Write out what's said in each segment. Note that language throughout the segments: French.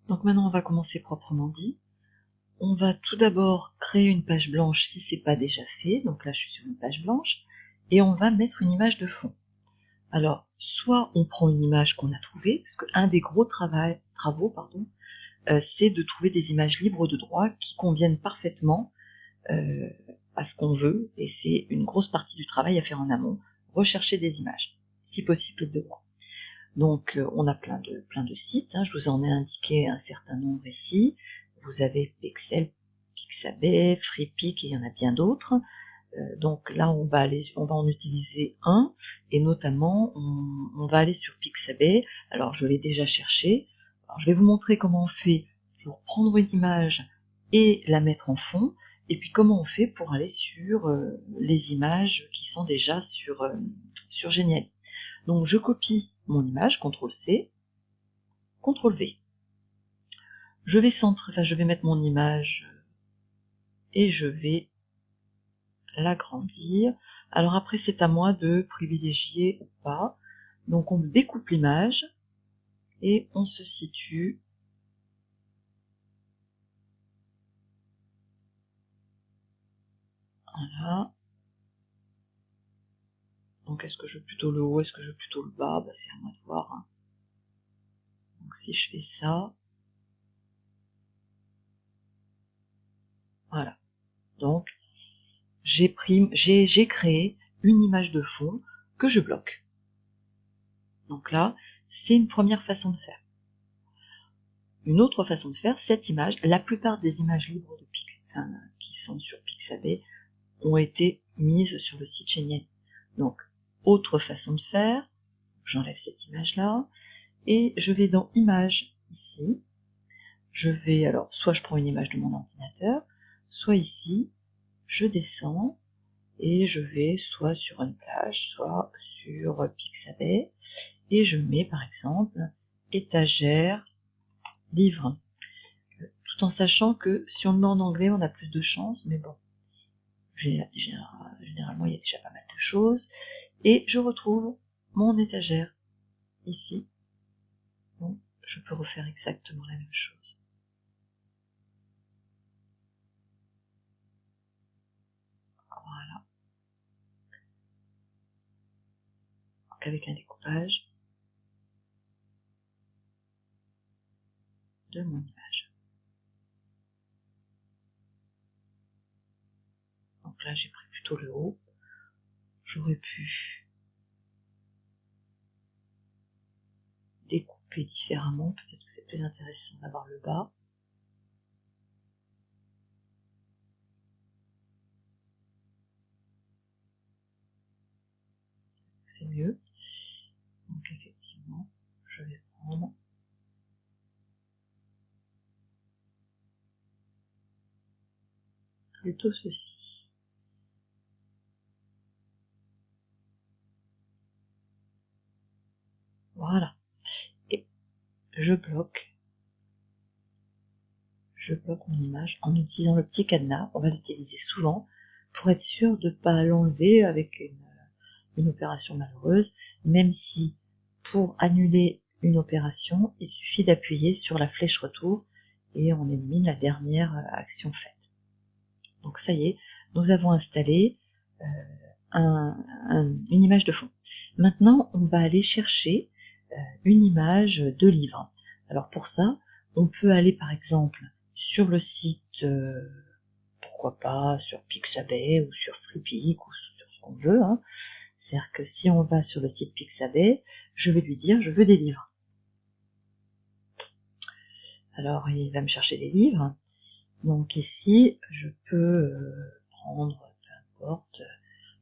Donc maintenant on va commencer proprement dit. On va tout d'abord créer une page blanche si c'est pas déjà fait, donc là je suis sur une page blanche, et on va mettre une image de fond. Alors, soit on prend une image qu'on a trouvée, parce qu'un des gros travaux, c'est de trouver des images libres de droit qui conviennent parfaitement à ce qu'on veut, et c'est une grosse partie du travail à faire en amont, rechercher des images, si possible libres de droit. Donc on a plein de sites, hein. Je vous en ai indiqué un certain nombre ici. Vous avez Pexel, Pixabay, FreePic, et il y en a bien d'autres. Donc là on va en utiliser un, et notamment on va aller sur Pixabay. Alors je l'ai déjà cherché. Alors, je vais vous montrer comment on fait pour prendre une image et la mettre en fond, et puis comment on fait pour aller sur les images qui sont déjà sur Geniali. Donc je copie mon image, CTRL-C, CTRL-V. Je vais mettre mon image et je vais l'agrandir. Alors après c'est à moi de privilégier ou pas. Donc on découpe l'image et on se situe voilà. Donc est-ce que je veux plutôt le haut, est-ce que je veux plutôt le bas? C'est à moi de voir, hein. Donc si je fais ça, voilà. Donc j'ai créé une image de fond que je bloque. Donc là, c'est une première façon de faire. Une autre façon de faire, cette image, la plupart des images libres de qui sont sur Pixabay ont été mises sur le site Geniali. Donc, autre façon de faire, j'enlève cette image-là, et je vais dans Images, ici, alors, soit je prends une image de mon ordinateur, soit ici, je descends, et je vais soit sur une plage, soit sur Pixabay, et je mets par exemple étagère, livre, tout en sachant que si on le met en anglais, on a plus de chance, mais bon, généralement il y a déjà pas mal de choses, et je retrouve mon étagère ici, donc je peux refaire exactement la même chose. Voilà. Donc avec un découpage de mon image. Donc là j'ai pris plutôt le haut, j'aurais pu découper différemment, peut-être que c'est plus intéressant d'avoir le bas. C'est mieux. Donc effectivement, je vais prendre plutôt ceci. Voilà. Et je bloque mon image en utilisant le petit cadenas. On va l'utiliser souvent pour être sûr de ne pas l'enlever avec une opération malheureuse, même si pour annuler une opération, il suffit d'appuyer sur la flèche retour et on élimine la dernière action faite. Donc ça y est, nous avons installé une image de fond. Maintenant, on va aller chercher une image de livre. Alors pour ça, on peut aller par exemple sur le site, pourquoi pas sur Pixabay ou sur FreePic ou sur ce qu'on veut, hein. C'est-à-dire que si on va sur le site Pixabay, je vais lui dire je veux des livres. Alors il va me chercher des livres. Donc ici, je peux prendre, peu importe,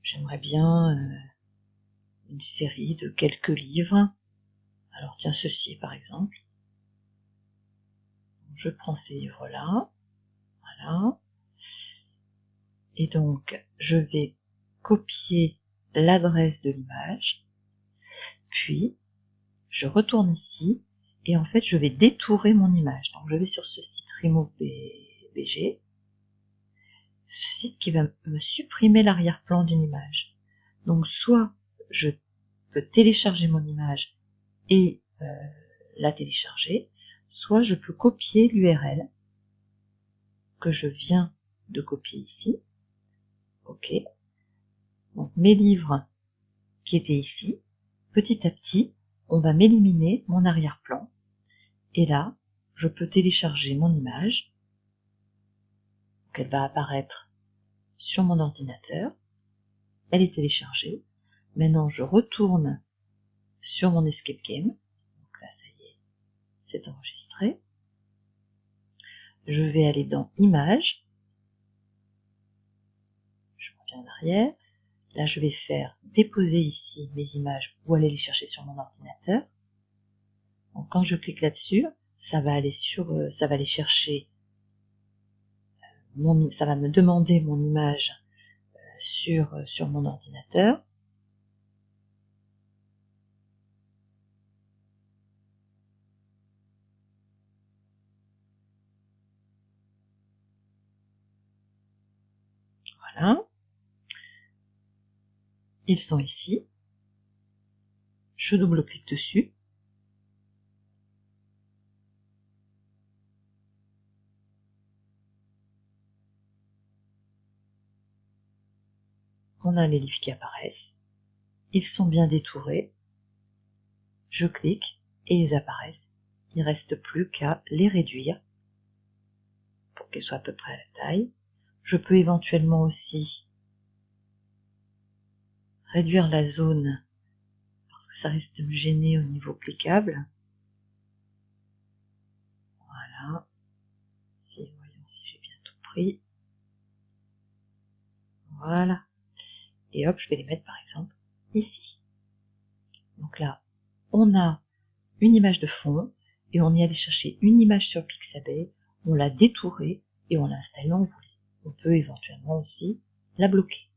j'aimerais bien une série de quelques livres. Alors tiens, ceci par exemple. Je prends ces livres-là, voilà. Et donc, je vais copier l'adresse de l'image, puis je retourne ici, et en fait, je vais détourer mon image. Donc, je vais sur ce site RemoveBG, ce site qui va me supprimer l'arrière-plan d'une image. Donc, soit je peux télécharger mon image et la télécharger, soit je peux copier l'URL que je viens de copier ici. OK. Donc mes livres qui étaient ici, petit à petit, on va m'éliminer mon arrière-plan. Et là, je peux télécharger mon image. Donc elle va apparaître sur mon ordinateur. Elle est téléchargée. Maintenant, je retourne sur mon Escape Game. Donc là, ça y est, c'est enregistré. Je vais aller dans Images. Je reviens en arrière. Là, je vais faire déposer ici mes images ou aller les chercher sur mon ordinateur. Donc, quand je clique là-dessus, ça va aller ça va aller chercher ça va me demander mon image sur mon ordinateur. Voilà. Ils sont ici. Je double-clique dessus. On a les livres qui apparaissent. Ils sont bien détourés. Je clique et ils apparaissent. Il ne reste plus qu'à les réduire pour qu'elles soient à peu près à la taille. Je peux éventuellement aussi réduire la zone parce que ça risque de me gêner au niveau cliquable. Voilà. Voyons si j'ai bien tout pris. Voilà. Et hop, je vais les mettre par exemple ici. Donc là, on a une image de fond et on est allé chercher une image sur Pixabay, on l'a détourée et on l'a installée en voulait. On peut éventuellement aussi la bloquer.